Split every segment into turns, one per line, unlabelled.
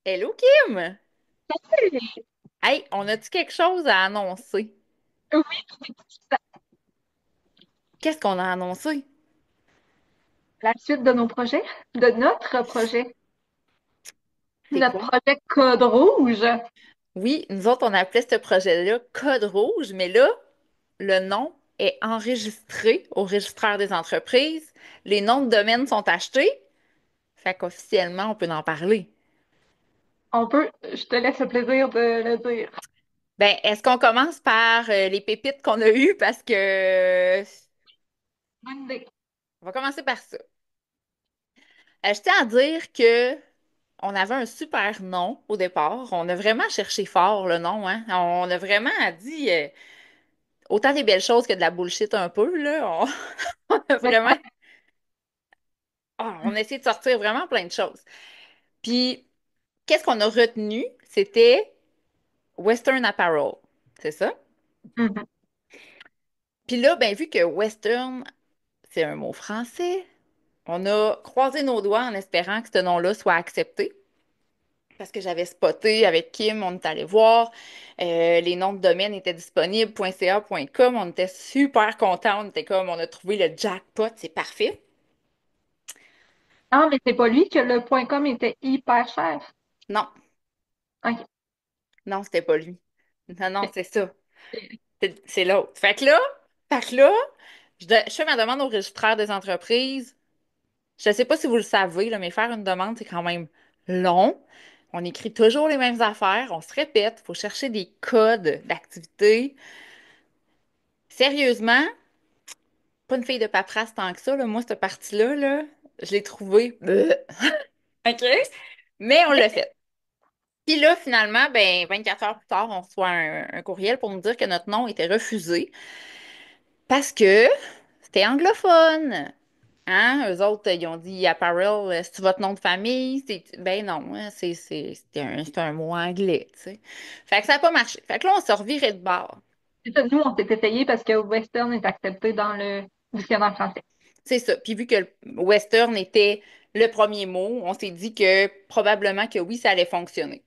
Hello Kim!
Oui,
Hey, on a-tu quelque chose à annoncer? Qu'est-ce qu'on a annoncé?
la suite de nos projets, de
C'est
notre
quoi?
projet Code Rouge.
Oui, nous autres, on appelait ce projet-là Code Rouge, mais là, le nom est enregistré au registraire des entreprises. Les noms de domaine sont achetés. Fait qu'officiellement, on peut en parler.
Je te laisse le plaisir de le dire.
Ben, est-ce qu'on commence par les pépites qu'on a eues? Parce que
Bonne idée.
on va commencer par ça. Je tiens à dire que on avait un super nom au départ. On a vraiment cherché fort le nom, hein. On a vraiment dit autant des belles choses que de la bullshit un peu, là. On a
Mais
vraiment. On a essayé de sortir vraiment plein de choses. Puis, qu'est-ce qu'on a retenu? C'était Western Apparel. C'est ça?
Mhm.
Puis là, ben, vu que Western, c'est un mot français, on a croisé nos doigts en espérant que ce nom-là soit accepté. Parce que j'avais spoté avec Kim, on est allé voir, les noms de domaine étaient disponibles, .ca, .com, on était super contents, on était comme, on a trouvé le jackpot, c'est parfait.
Non, mais c'est pas lui que le point .com était hyper cher.
Non,
Ok.
non, c'était pas lui. Non, non,
Ok.
c'est ça. C'est l'autre. Fait que là, je fais ma demande au registraire des entreprises. Je sais pas si vous le savez, là, mais faire une demande, c'est quand même long. On écrit toujours les mêmes affaires, on se répète, il faut chercher des codes d'activité. Sérieusement, pas une fille de paperasse tant que ça, là. Moi, cette partie-là, là, je l'ai trouvée. OK? Mais on l'a fait. Puis là, finalement, ben, 24 heures plus tard, on reçoit un courriel pour nous dire que notre nom était refusé parce que c'était anglophone. Hein? Eux autres, ils ont dit apparel, c'est votre nom de famille. Ben non, hein, c'est un mot anglais, tu sais. Fait que ça n'a pas marché. Fait que là, on s'est reviré de bord.
C'est ça, nous, on s'est essayé parce que Western est accepté dans le dictionnaire français.
C'est ça. Puis vu que le western était le premier mot, on s'est dit que probablement que oui, ça allait fonctionner.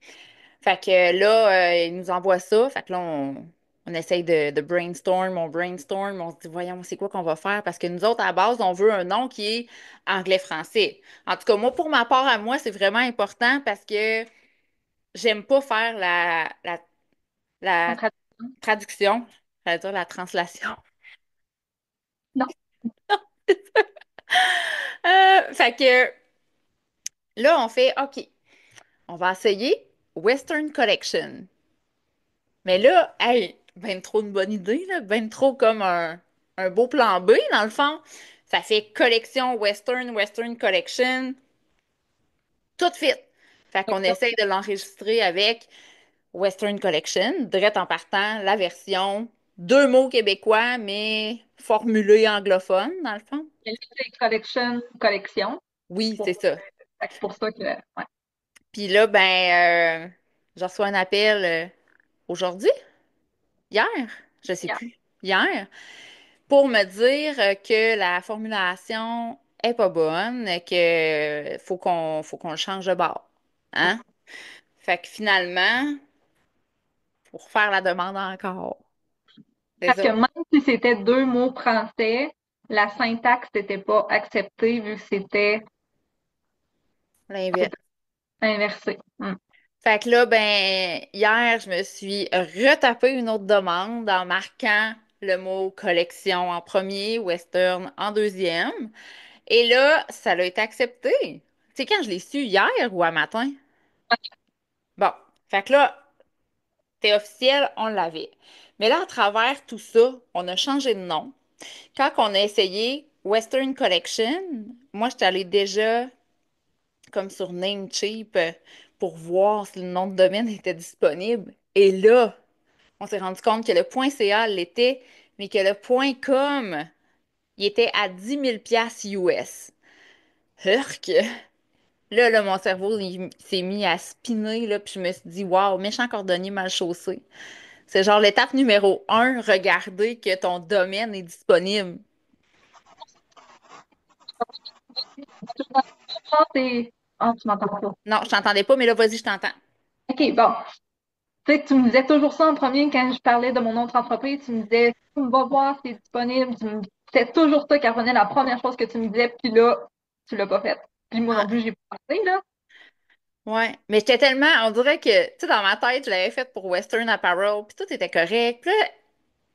Fait que là, il nous envoie ça. Fait que là, on essaye de brainstorm, on brainstorm, on se dit, voyons, c'est quoi qu'on va faire? Parce que nous autres, à la base, on veut un nom qui est anglais-français. En tout cas, moi, pour ma part, à moi, c'est vraiment important parce que j'aime pas faire la
Contradiction.
traduction, c'est-à-dire la translation.
Non.
Fait que là, on fait, OK. On va essayer Western Collection. Mais là, hey, ben trop une bonne idée, là, ben trop comme un beau plan B, dans le fond. Ça fait collection Western, Western Collection, tout fit. Fait qu'on essaye de l'enregistrer avec Western Collection, direct en partant, la version, deux mots québécois, mais formulés anglophone, dans le fond.
Collection, collection.
Oui,
Pour,
c'est ça.
fait que c'est pour ça que, ouais.
Puis là, ben, je reçois un appel aujourd'hui, hier, je sais
Yeah.
plus, hier, pour me dire que la formulation est pas bonne, que faut qu'on le change de bord. Hein? Fait que finalement, faut refaire la demande encore. C'est
Parce
ça.
que même si c'était deux mots français, la syntaxe n'était pas acceptée vu que
L'inverse.
c'était inversé. Hmm.
Fait que là, ben, hier, je me suis retapé une autre demande en marquant le mot collection en premier, western en deuxième. Et là, ça a été accepté. Tu sais, quand je l'ai su hier ou à matin? Bon. Fait que là, c'était officiel, on l'avait. Mais là, à travers tout ça, on a changé de nom. Quand on a essayé Western Collection, moi, j'étais allée déjà comme sur Namecheap pour voir si le nom de domaine était disponible. Et là, on s'est rendu compte que le .ca l'était, mais que le .com, il était à 10 000 $ US. Urk! Là, mon cerveau, il s'est mis à spinner, là, puis je me suis dit, waouh, méchant cordonnier mal chaussé. C'est genre l'étape numéro un, regarder que ton domaine est disponible.
Ah, tu m'entends pas.
Non, je t'entendais pas, mais là, vas-y, je t'entends.
OK, bon. Tu sais, tu me disais toujours ça en premier quand je parlais de mon autre entreprise. Tu me disais, tu vas voir si c'est disponible. C'était toujours ça qui revenait la première chose que tu me disais. Puis là, tu l'as pas fait. Puis moi non plus, j'ai pas pensé, là.
Ouais, mais j'étais tellement, on dirait que, tu sais, dans ma tête, je l'avais faite pour Western Apparel, puis tout était correct. Puis là,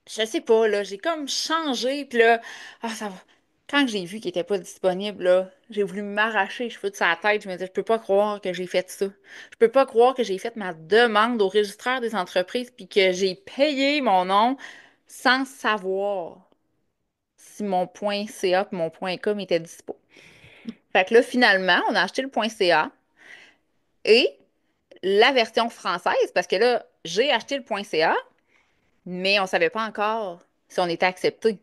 je sais pas, là, j'ai comme changé, puis là, ah, ça va. Quand j'ai vu qu'il était pas disponible, là, j'ai voulu m'arracher les cheveux de sa tête. Je me disais, je peux pas croire que j'ai fait ça. Je peux pas croire que j'ai fait ma demande au registraire des entreprises, puis que j'ai payé mon nom sans savoir si mon point .ca et mon point .com étaient dispo. Fait que là, finalement, on a acheté le point .ca et la version française, parce que là, j'ai acheté le point .ca, mais on savait pas encore si on était accepté.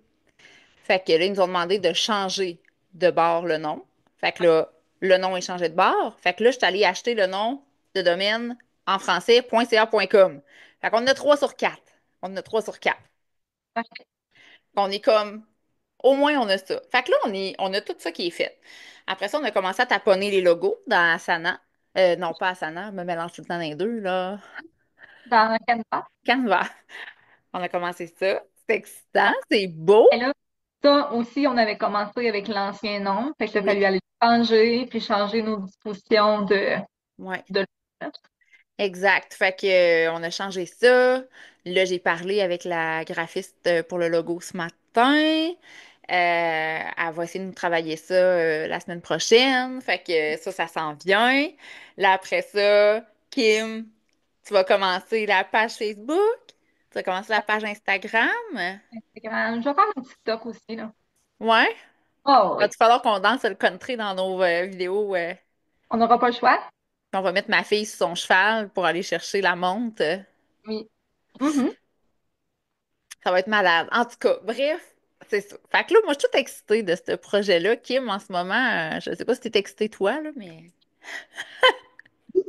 Fait que là, ils nous ont demandé de changer de bord le nom. Fait que là, le nom est changé de bord. Fait que là, je suis allée acheter le nom de domaine en français .ca.com. Fait qu'on en a 3 sur 4. On en a 3 sur 4. On est comme, au moins, on a ça. Fait que là, on a tout ça qui est fait. Après ça, on a commencé à taponner les logos dans Asana. Non, pas Asana, je me mélange tout le temps dans les deux, là.
Dans Canva.
Canva. On a commencé ça. C'est excitant, c'est beau.
Et là, ça aussi, on avait commencé avec l'ancien nom. Fait qu'il a
Oui.
fallu aller le changer, puis changer nos dispositions
Ouais.
de
Exact. Fait que, on a changé ça. Là, j'ai parlé avec la graphiste pour le logo ce matin. Elle va essayer de nous travailler ça la semaine prochaine. Fait que ça s'en vient. Là, après ça, Kim, tu vas commencer la page Facebook. Tu vas commencer la page Instagram.
Instagram. Je vais faire un TikTok aussi, là.
Ouais.
Oh oui.
Va-tu falloir qu'on danse le country dans nos vidéos?
On n'aura pas le choix.
On va mettre ma fille sur son cheval pour aller chercher la montre.
Oui. Mhm.
Ça va être malade. En tout cas, bref, c'est ça. Fait que là, moi, je suis toute excitée de ce projet-là. Kim, en ce moment, je sais pas si t'es excitée toi, là, mais.
C'est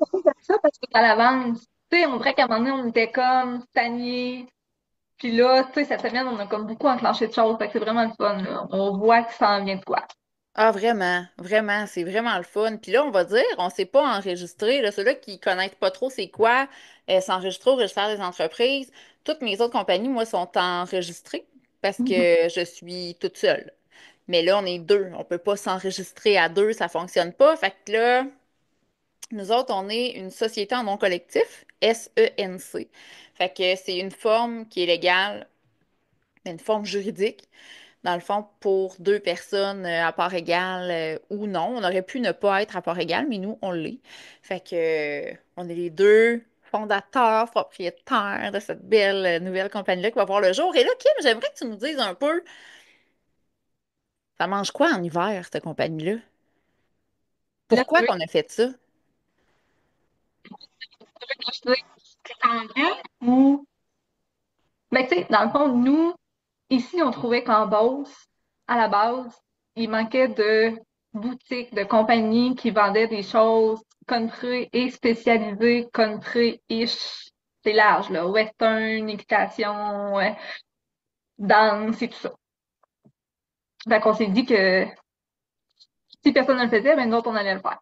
ça parce qu'à l'avance, tu sais, on dirait qu'à un moment donné, on était comme stagné. Puis là, tu sais, cette semaine, on a comme beaucoup enclenché de choses. Fait que c'est vraiment le fun, là. On voit que ça en vient de quoi.
Ah, vraiment, vraiment, c'est vraiment le fun. Puis là, on va dire, on s'est pas enregistré. Là, ceux-là qui connaissent pas trop c'est quoi s'enregistrer au registraire des entreprises. Toutes mes autres compagnies, moi, sont enregistrées parce
Mhm.
que je suis toute seule. Mais là, on est deux. On peut pas s'enregistrer à deux, ça fonctionne pas. Fait que là, nous autres, on est une société en nom collectif, SENC. Fait que c'est une forme qui est légale, une forme juridique, dans le fond, pour deux personnes à part égale ou non. On aurait pu ne pas être à part égale, mais nous, on l'est. Fait que on est les deux fondateurs, propriétaires de cette belle nouvelle compagnie-là qui va voir le jour. Et là, Kim, j'aimerais que tu nous dises un peu, ça mange quoi en hiver, cette compagnie-là?
Là,
Pourquoi qu'on a fait ça?
tu veux que je dise que ça en vient ou... Ben, tu sais, dans le fond, nous, ici, on trouvait qu'en Beauce, à la base, il manquait de boutiques, de compagnies qui vendaient des choses country et spécialisées country-ish. C'est large, là. Western, équitation, danse et tout ça. Fait qu'on s'est dit que si personne ne le faisait, ben nous autres, on allait le faire.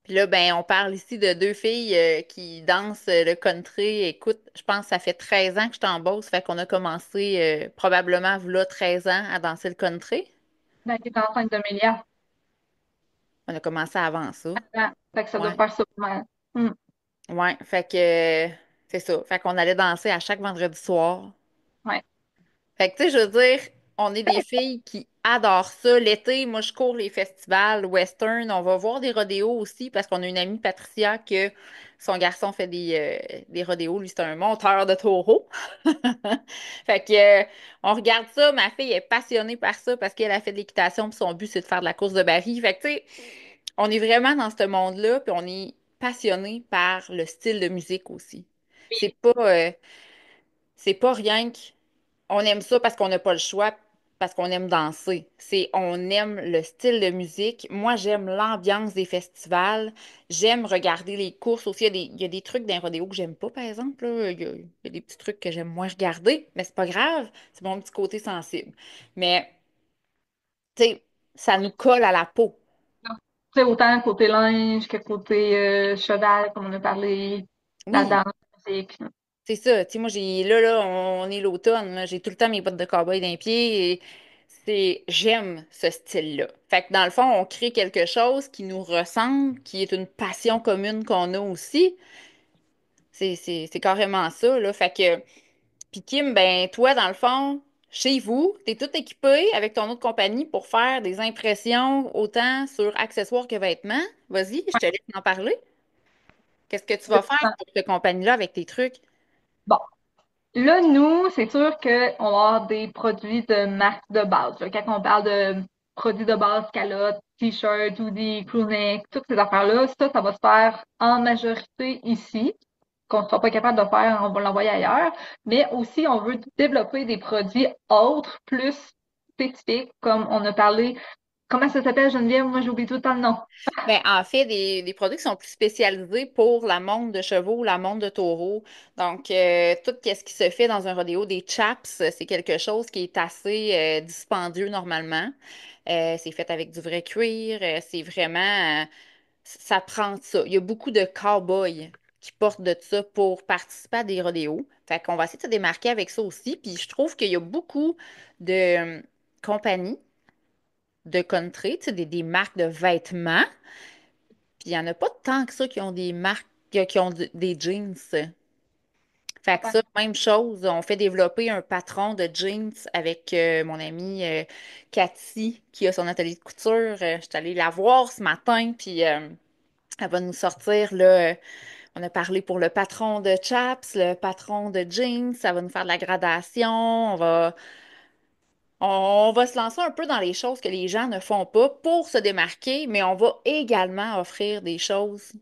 Puis là, ben, on parle ici de deux filles qui dansent le country. Écoute, je pense que ça fait 13 ans que je suis en Beauce, fait qu'on a commencé probablement, voilà, 13 ans à danser le country.
Ben, t'es enceinte de Mélia.
On a commencé avant ça.
Fait que ça doit
Ouais.
faire ça pas mal. Hmm.
Ouais, fait que c'est ça. Fait qu'on allait danser à chaque vendredi soir.
Ouais.
Fait que, tu sais, je veux dire, on est des filles qui adorent ça. L'été, moi, je cours les festivals western. On va voir des rodéos aussi parce qu'on a une amie, Patricia, que son garçon fait des rodéos. Lui, c'est un monteur de taureaux. Fait que, on regarde ça. Ma fille est passionnée par ça parce qu'elle a fait de l'équitation puis son but, c'est de faire de la course de baril. Fait que, tu sais, on est vraiment dans ce monde-là puis on est passionné par le style de musique aussi. C'est pas, euh, c'est pas rien que on aime ça parce qu'on n'a pas le choix, parce qu'on aime danser. C'est on aime le style de musique. Moi, j'aime l'ambiance des festivals. J'aime regarder les courses aussi. Il y a des trucs d'un rodéo que j'aime pas, par exemple, là. Il y a des petits trucs que j'aime moins regarder, mais c'est pas grave. C'est mon petit côté sensible. Mais, tu sais, ça nous colle à la peau.
sais, autant côté linge que côté cheval, comme on a parlé, la
Oui,
danse, musique.
c'est ça. Tu sais, moi, on est l'automne, là, j'ai tout le temps mes bottes de cow-boy dans les pieds et j'aime ce style-là. Fait que dans le fond, on crée quelque chose qui nous ressemble, qui est une passion commune qu'on a aussi. C'est carrément ça, là. Fait que, puis Kim, ben, toi, dans le fond, chez vous, t'es tout équipé avec ton autre compagnie pour faire des impressions autant sur accessoires que vêtements. Vas-y, je te laisse en parler. Qu'est-ce que tu vas faire pour cette compagnie-là avec tes trucs?
Bon, là, nous, c'est sûr qu'on va avoir des produits de marque de base, là. Quand on parle de produits de base, calottes, t-shirts, hoodies, crewnecks, toutes ces affaires-là, ça va se faire en majorité ici. Qu'on ne sera pas capable de faire, on va l'envoyer ailleurs. Mais aussi, on veut développer des produits autres, plus spécifiques, comme on a parlé. Comment ça s'appelle, Geneviève? Moi, j'oublie tout le temps le nom.
Ben, en fait, des produits qui sont plus spécialisés pour la monte de chevaux, la monte de taureaux. Donc, tout ce qui se fait dans un rodéo, des chaps, c'est quelque chose qui est assez dispendieux normalement. C'est fait avec du vrai cuir. C'est vraiment, ça prend de ça. Il y a beaucoup de cow-boys qui portent de ça pour participer à des rodéos. Fait qu'on va essayer de se démarquer avec ça aussi. Puis je trouve qu'il y a beaucoup de compagnies de country, tu sais, des marques de vêtements. Puis il n'y en a pas tant que ça qui ont des marques, qui ont des jeans. Fait que
Ouais.
ça, même chose, on fait développer un patron de jeans avec mon amie Cathy qui a son atelier de couture. Je suis allée la voir ce matin, puis elle va nous sortir, là, on a parlé pour le patron de chaps, le patron de jeans, ça va nous faire de la gradation, on va se lancer un peu dans les choses que les gens ne font pas pour se démarquer, mais on va également offrir des choses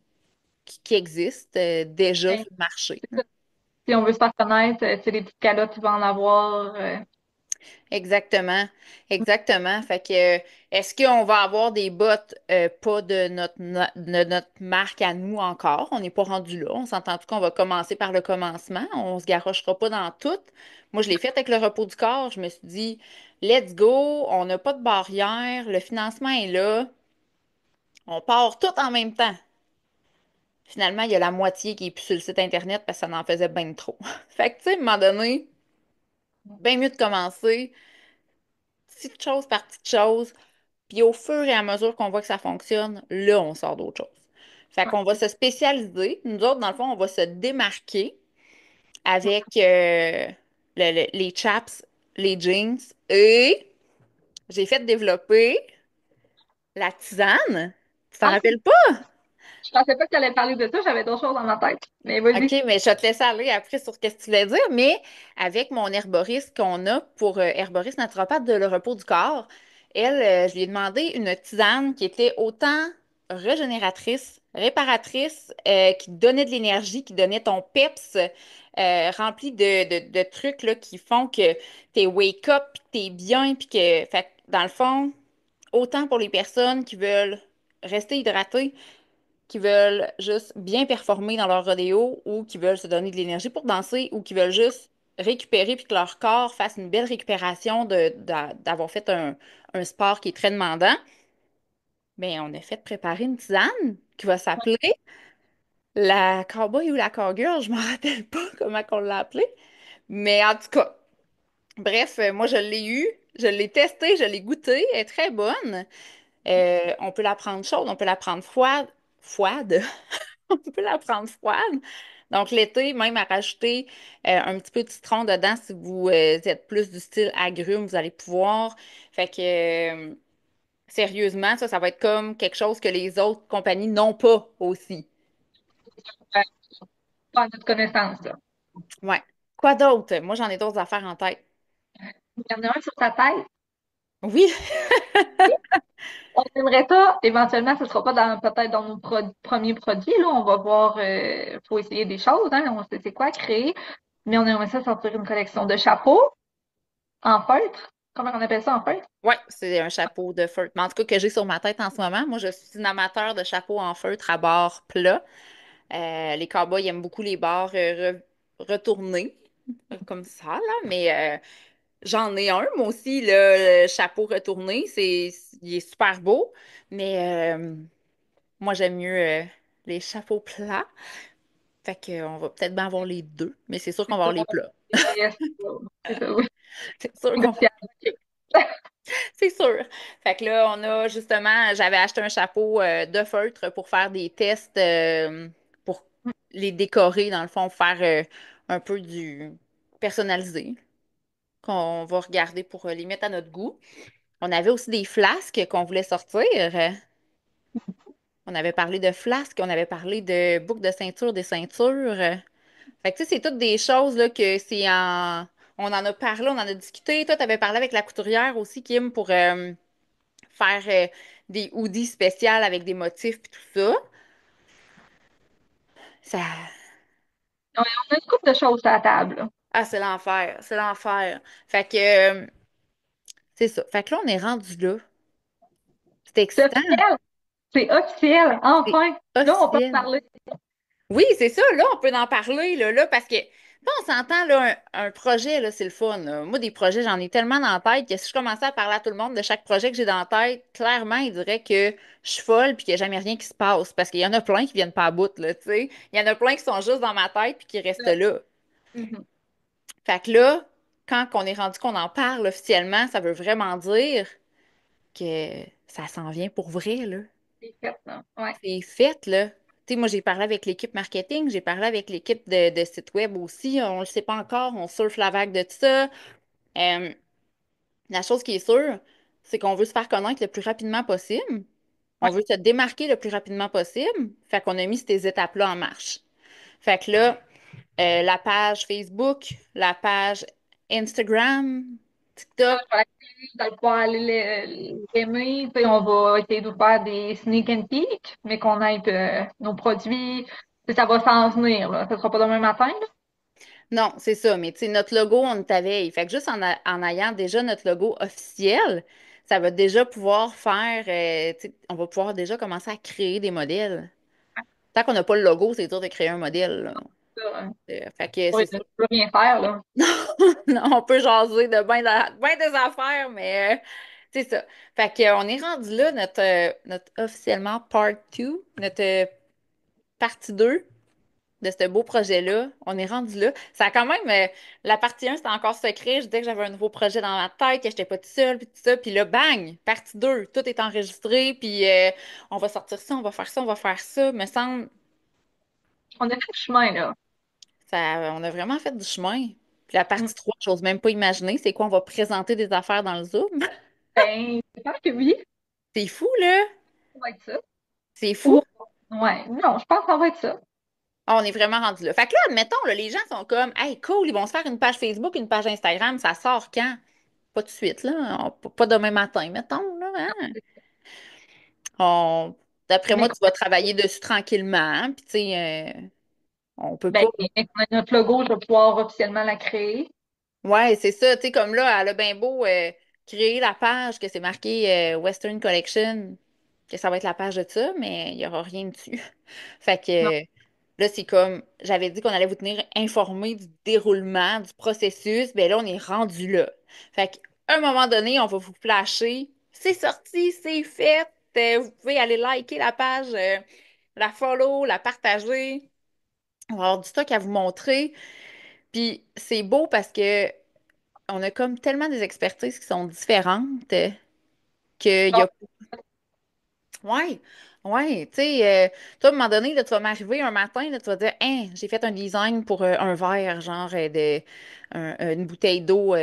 qui existent déjà
Ben,
sur le marché.
c'est ça. Si on veut se faire connaître, c'est des petites calottes, tu vas en avoir.
Exactement, exactement. Fait que, est-ce qu'on va avoir des bottes pas de de notre marque à nous encore? On n'est pas rendu là. On s'entend tout qu'on va commencer par le commencement. On se garochera pas dans tout. Moi, je l'ai fait avec le repos du corps. Je me suis dit, let's go, on n'a pas de barrière, le financement est là, on part tout en même temps. Finalement, il y a la moitié qui est plus sur le site Internet parce que ça en faisait bien trop. Fait que, tu sais, à un moment donné, bien mieux de commencer, petite chose par petite chose. Puis au fur et à mesure qu'on voit que ça fonctionne, là, on sort d'autres choses. Fait
Ouais.
qu'on va se spécialiser. Nous autres, dans le fond, on va se démarquer avec les chaps, les jeans. Et j'ai fait développer la tisane. Tu t'en
Ah,
rappelles pas?
je pensais pas que tu allais parler de ça, j'avais d'autres choses dans ma tête. Mais
OK,
vas-y.
mais je vais te laisser aller après sur ce que tu voulais dire, mais avec mon herboriste qu'on a pour herboriste naturopathe de le repos du corps, elle, je lui ai demandé une tisane qui était autant régénératrice, réparatrice, qui donnait de l'énergie, qui donnait ton peps, rempli de trucs là, qui font que t'es wake up, puis que t'es bien, puis que, fait, que, dans le fond, autant pour les personnes qui veulent rester hydratées, qui veulent juste bien performer dans leur rodéo ou qui veulent se donner de l'énergie pour danser ou qui veulent juste récupérer puis que leur corps fasse une belle récupération d'avoir fait un sport qui est très demandant, bien, on a fait préparer une tisane qui va s'appeler la cowboy ou la cowgirl, je m'en rappelle pas comment on l'a appelée, mais en tout cas, bref, moi je l'ai eu, je l'ai testée, je l'ai goûtée, elle est très bonne. On peut la prendre chaude, on peut la prendre froide, froide. On peut la prendre froide. Donc, l'été, même à rajouter un petit peu de citron dedans, si vous êtes plus du style agrumes, vous allez pouvoir. Fait que, sérieusement, ça va être comme quelque chose que les autres compagnies n'ont pas aussi.
Pas en toute connaissance, là.
Ouais. Quoi d'autre? Moi, j'en ai d'autres affaires en tête.
Il y en a un sur ta tête.
Oui.
On aimerait ça, éventuellement, ce sera pas peut-être dans nos premiers produits, là. On va voir, faut essayer des choses, hein. On sait c'est quoi créer. Mais on aimerait ça sortir une collection de chapeaux en feutre. Comment on appelle ça en feutre?
Ouais, c'est un chapeau de feutre. Mais en tout cas, que j'ai sur ma tête en ce moment. Moi, je suis une amateur de chapeaux en feutre à bord plat. Les cowboys aiment beaucoup les bords retournés, comme ça, là. Mais j'en ai un, moi aussi, le chapeau retourné. Il est super beau. Mais moi, j'aime mieux les chapeaux plats. Fait qu'on va peut-être bien avoir les deux, mais c'est sûr qu'on
C'est
va
ça,
avoir les plats.
c'est ça, oui.
C'est sûr
Vous
qu'on
êtes fiers. OK.
C'est sûr. Fait que là, on a justement, j'avais acheté un chapeau de feutre pour faire des tests pour les décorer, dans le fond, faire un peu du personnalisé qu'on va regarder pour les mettre à notre goût. On avait aussi des flasques qu'on voulait sortir. On avait parlé de flasques, on avait parlé de boucles de ceinture, des ceintures. Fait que tu sais, c'est toutes des choses là, que c'est en. On en a parlé, on en a discuté. Toi, tu avais parlé avec la couturière aussi, Kim, pour faire des hoodies spéciales avec des motifs et tout ça. Ça...
On a une couple de choses à la table, là.
Ah, c'est l'enfer, c'est l'enfer. Fait que c'est ça. Fait que là, on est rendu là. C'est
C'est
excitant.
officiel. C'est officiel.
C'est
Enfin. Là, on peut en
officiel.
parler.
Oui, c'est ça. Là, on peut en parler, là, parce que, là, on s'entend, là, un projet, là, c'est le fun, là. Moi, des projets, j'en ai tellement dans la tête que si je commençais à parler à tout le monde de chaque projet que j'ai dans la tête, clairement, ils diraient que je suis folle puis qu'il n'y a jamais rien qui se passe. Parce qu'il y en a plein qui viennent pas à bout, là, tu sais. Il y en a plein qui sont juste dans ma tête puis qui restent là.
Mhm.
Fait que là, quand on est rendu qu'on en parle officiellement, ça veut vraiment dire que ça s'en vient pour vrai, là.
C'est fait, là. Ouais.
C'est fait, là. Tu sais, moi, j'ai parlé avec l'équipe marketing, j'ai parlé avec l'équipe de site web aussi. On le sait pas encore, on surfe la vague de tout ça. Euh, la chose qui est sûre, c'est qu'on veut se faire connaître le plus rapidement possible. On
Ouais.
veut se démarquer le plus rapidement possible. Fait qu'on a mis ces étapes-là en marche. Fait que là, la page Facebook, la page Instagram,
Là,
TikTok.
je vais essayer de pouvoir aller l'aimer. Tu sais, on va essayer de faire des sneak and peek, mais qu'on ait nos produits. Tu sais, ça va s'en venir, là. Ça sera pas demain matin, là.
Non, c'est ça, mais tu sais, notre logo, on est à veille. Fait que juste en ayant déjà notre logo officiel, ça va déjà pouvoir faire, tu sais, on va pouvoir déjà commencer à créer des modèles. Tant qu'on n'a pas le logo, c'est dur de créer un modèle, là.
Ça,
Fait que
ouais,
c'est
je
sûr.
peux rien faire, là.
Non, on peut jaser de ben des affaires, mais c'est ça. Fait que, on est rendu là, notre officiellement part 2, notre partie 2 de ce beau projet-là. On est rendu là. Ça a quand même, la partie 1, c'était encore secret. Je disais que j'avais un nouveau projet dans ma tête, que j'étais pas toute seule, puis tout ça. Puis là, bang, partie 2, tout est enregistré, puis on va sortir ça, on va faire ça, on va faire ça. Me semble,
On a fait le chemin, là.
on a vraiment fait du chemin. Puis la
Mm.
partie 3, j'ose même pas imaginer, c'est quoi, on va présenter des affaires dans le Zoom.
Ben, je pense que oui,
C'est fou, là.
ça va être ça.
C'est fou.
Ou, ouais, non, je pense que ça va être ça.
Ah, on est vraiment rendu là. Fait que là, admettons, là, les gens sont comme, hey, cool, ils vont se faire une page Facebook, une page Instagram, ça sort quand? Pas tout de suite, là. Pas demain matin, mettons, là, hein. D'après
Mais,
moi, tu vas travailler dessus tranquillement, hein, puis tu sais, on peut pas.
mais qu'on ait notre logo, je vais pouvoir officiellement la créer.
Ouais, c'est ça, tu sais, comme là, elle a bien beau créer la page que c'est marqué Western Collection, que ça va être la page de ça, mais il n'y aura rien dessus. Fait
Non,
que là, c'est comme, j'avais dit qu'on allait vous tenir informé du déroulement, du processus, ben là, on est rendu là. Fait qu'à un moment donné, on va vous flasher. C'est sorti, c'est fait. Vous pouvez aller liker la page, la follow, la partager. On va avoir du stock à vous montrer. Puis c'est beau parce que on a comme tellement des expertises qui sont différentes qu'il y
non,
a. Ouais, ouais, tu sais, toi, à un moment donné, là, tu vas m'arriver un matin, là, tu vas dire, hein, j'ai fait un design pour un verre, genre une bouteille d'eau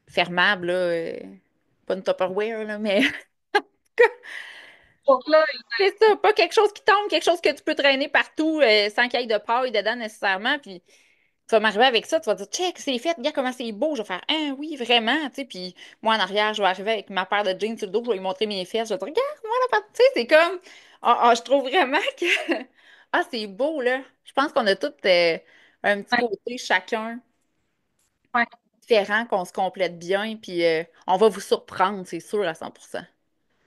fermable, là, pas une Tupperware, là, mais
donc là,
c'est ça, pas quelque chose qui tombe, quelque chose que tu peux traîner partout sans qu'il y ait de paille dedans nécessairement, puis tu vas m'arriver avec ça, tu vas dire, check, c'est fait, regarde comment c'est beau. Je vais faire, ah oui, vraiment, tu sais. Puis moi, en arrière, je vais arriver avec ma paire de jeans sur le dos, je vais lui montrer mes fesses. Je vais dire, regarde, moi, la paire, tu sais, c'est comme, je trouve vraiment que, ah, c'est beau, là. Je pense qu'on a tous un petit
ouais,
côté, chacun
ouais,
différent, qu'on se complète bien, puis on va vous surprendre, c'est sûr, à 100%.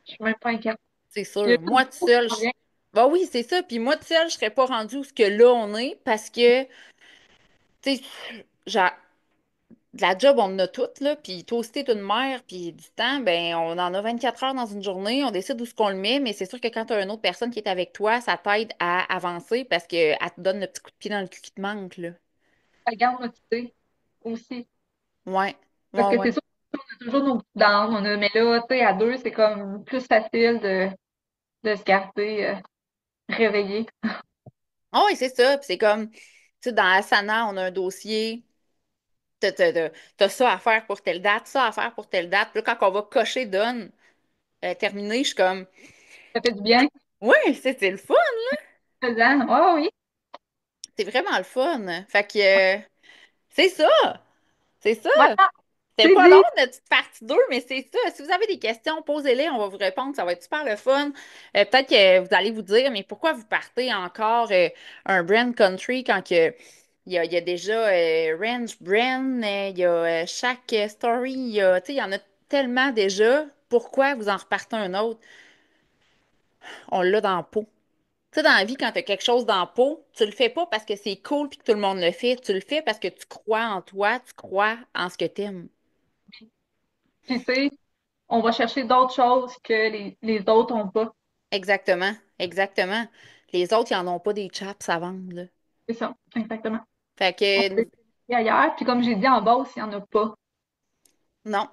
je suis même pas inquiète.
C'est
Il y a
sûr.
tout
Moi, toute
beaucoup qui
seule,
s'en vient.
bah oui, c'est ça. Puis moi, toute seule, je serais pas rendue où ce que là, on est, parce que, tu sais, de la job, on en a toutes, là. Puis toi aussi, t'es une mère, puis du temps, ben, on en a 24 heures dans une journée. On décide où ce qu'on le met, mais c'est sûr que quand t'as une autre personne qui est avec toi, ça t'aide à avancer parce qu'elle te donne le petit coup de pied dans le cul qui te manque, là.
Ça garde motivé aussi.
Ouais,
Parce
ouais,
que
ouais.
c'est sûr qu'on a toujours nos coups down, mais là, tu sais, à deux, c'est comme plus facile de se garder réveillé.
Ah oui, c'est ça. Puis c'est comme, tu sais, dans Asana, on a un dossier. T'as ça à faire pour telle date, ça à faire pour telle date. Puis là, quand on va cocher done, terminé, je suis comme,
Ça fait du bien.
ouais, c'est le fun.
Faisant. Oh oui.
C'est vraiment le fun. Fait que, c'est ça. C'est ça.
Voilà,
C'était
c'est
pas long,
dit.
notre petite partie 2, mais c'est ça. Si vous avez des questions, posez-les, on va vous répondre. Ça va être super le fun. Peut-être que vous allez vous dire, mais pourquoi vous partez encore un brand country quand que, il y a déjà Ranch Brand, il y a chaque story, tu sais, il y en a tellement déjà. Pourquoi vous en repartez un autre? On l'a dans la peau. Tu sais, dans la vie, quand tu as quelque chose dans la peau, tu le fais pas parce que c'est cool puis que tout le monde le fait. Tu le fais parce que tu crois en toi, tu crois en ce que tu aimes.
Puis tu sais, on va chercher d'autres choses que les autres ont pas.
Exactement, exactement. Les autres, ils en ont pas des chaps à vendre, là.
C'est ça, exactement.
Fait
On peut
que
essayer ailleurs. Puis comme j'ai dit en bas, il n'y en a pas.
non,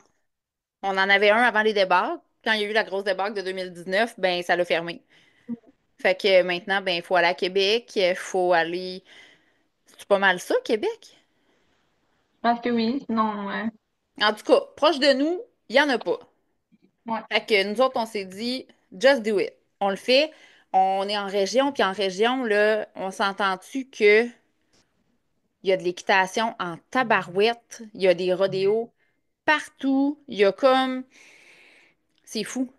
on en avait un avant les débarques. Quand il y a eu la grosse débarque de 2019, ben ça l'a fermé. Fait que maintenant, ben il faut aller à Québec, il faut aller. C'est pas mal ça, Québec?
Je pense que oui, sinon,
En tout cas, proche de nous, il y en a pas.
ouais,
Fait que nous autres, on s'est dit, just do it. On le fait. On est en région, puis en région, là, on s'entend-tu que il y a de l'équitation en tabarouette, il y a des rodéos partout, il y a comme... C'est fou.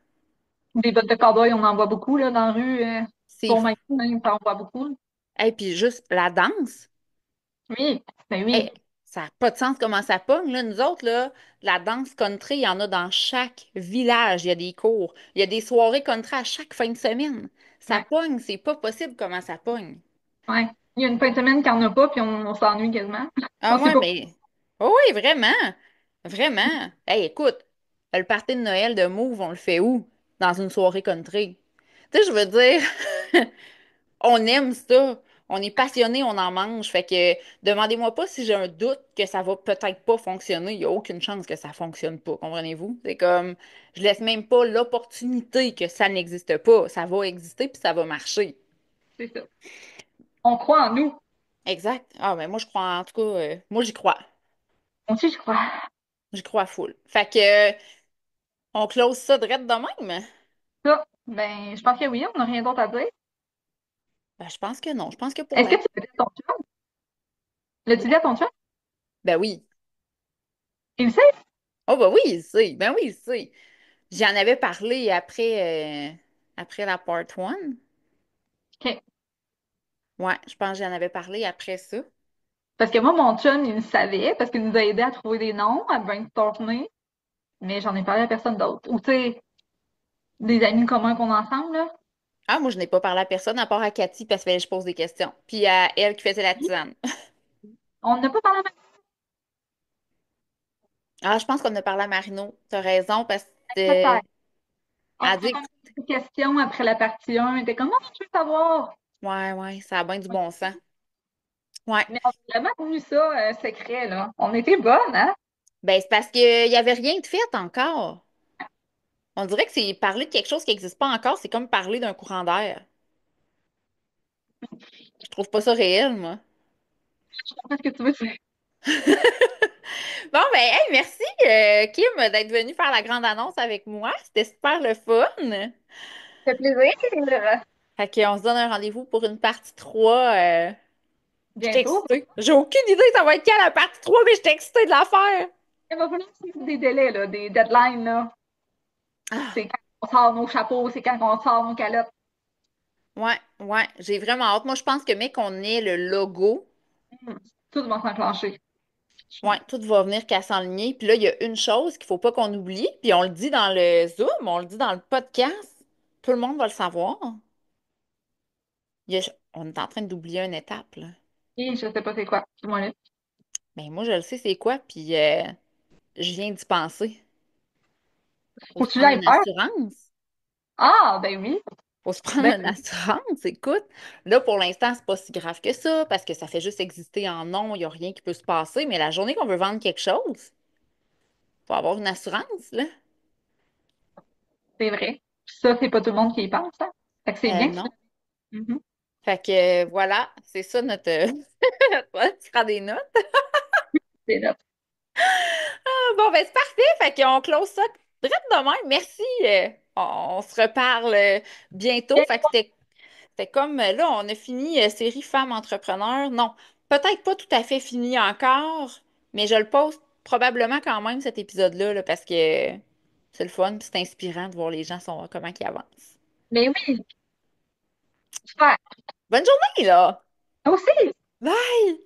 des bottes de cow-boy, on en voit beaucoup là, dans la rue.
C'est
Bon
fou.
magasin, on en voit beaucoup.
Et puis juste la danse,
Oui, ben oui,
hey, ça n'a pas de sens comment ça pogne, là. Nous autres, là, la danse country, il y en a dans chaque village. Il y a des cours. Il y a des soirées country à chaque fin de semaine. Ça
ouais,
pogne, c'est pas possible comment ça pogne.
ouais. Il y a une fin de semaine qu'il n'y en a pas, puis on s'ennuie quasiment.
Ah
On sait
ouais,
pas.
mais... Oh oui, vraiment. Vraiment. Hey, écoute, le party de Noël de Mauve, on le fait où? Dans une soirée country. Tu sais, je veux dire, on aime ça. On est passionné, on en mange. Fait que demandez-moi pas si j'ai un doute que ça va peut-être pas fonctionner. Il n'y a aucune chance que ça fonctionne pas, comprenez-vous? C'est comme, je laisse même pas l'opportunité que ça n'existe pas. Ça va exister puis ça va marcher.
C'est ça. On croit en nous.
Exact. Ah, ben moi, je crois, en tout cas, moi, j'y crois.
On aussi, je crois.
J'y crois full. Fait que, on close ça direct de même?
Ça, ben, je pense que oui, on n'a rien d'autre à dire.
Ben, je pense que non. Je pense que pour
Est-ce que
la...
tu l'as dit à ton chum? L'as-tu dit à ton chum?
Ben oui.
Il le sait?
Oh, ben oui, il sait. Ben oui, il sait. J'en avais parlé après la part one.
OK.
Ouais, je pense que j'en avais parlé après ça.
Parce que moi, mon chum, il le savait, parce qu'il nous a aidé à trouver des noms, à brainstormer, mais j'en ai parlé à personne d'autre. Ou, tu sais, des amis communs qu'on a ensemble, là.
Ah, moi, je n'ai pas parlé à personne à part à Cathy parce que je pose des questions. Puis à elle qui faisait la tisane.
On n'a pas parlé à
Ah, je pense qu'on a parlé à Marino. T'as raison parce que
personne. On
elle
s'est
dit
posé des questions après la partie 1. Il était comme, oh, je veux savoir.
ouais, ouais, ça a bien du bon sens. Ouais.
Mais on a vraiment tenu ça secret, là. On était bonnes, hein?
Ben, c'est parce qu'il n'y avait rien de fait encore. On dirait que c'est parler de quelque chose qui n'existe pas encore, c'est comme parler d'un courant d'air. Je trouve pas ça réel, moi.
Je comprends ce que tu veux dire.
Bon, ben, hey, merci, Kim, d'être venu faire la grande annonce avec moi. C'était super le fun.
Ça fait plaisir.
Fait qu'on se donne un rendez-vous pour une partie 3. Je suis
Bientôt.
excitée. J'ai aucune idée ça va être quand la partie 3, mais je suis excitée de la faire.
Il va falloir suivre des délais, là, des deadlines, là.
Ah,
C'est quand on sort nos chapeaux, c'est quand on sort nos calottes.
ouais, ouais, j'ai vraiment hâte. Moi, je pense que, mec, qu'on ait le logo.
Hmm. Tout va s'enclencher.
Ouais, tout va venir qu'à s'enligner. Puis là, il y a une chose qu'il faut pas qu'on oublie, puis on le dit dans le Zoom, on le dit dans le podcast. Tout le monde va le savoir. On est en train d'oublier une étape, là.
Et je sais pas c'est quoi. Dis-moi là.
Ben moi, je le sais c'est quoi, puis je viens d'y penser. Faut
Faut
se
que tu
prendre
ailles
une
faire.
assurance.
Ah, ben oui.
Faut se prendre
Ben
une
oui.
assurance, écoute. Là, pour l'instant, c'est pas si grave que ça, parce que ça fait juste exister en nom, il n'y a rien qui peut se passer. Mais la journée qu'on veut vendre quelque chose, faut avoir une assurance, là.
C'est vrai. Ça, c'est pas tout le monde qui y pense, hein. Fait que c'est bien que tu...
Non.
Mhm.
Fait que voilà, c'est ça notre. Tu prends des notes.
C'est là.
Bon, ben c'est parfait. Fait qu'on close ça direct de même. Merci. On se reparle bientôt. Fait que c'était comme là, on a fini série femmes entrepreneurs. Non, peut-être pas tout à fait fini encore, mais je le poste probablement quand même cet épisode-là là, parce que c'est le fun, puis c'est inspirant de voir les gens comment ils avancent.
Mais oui, super.
Bonne journée là!
Aussi.
Bye!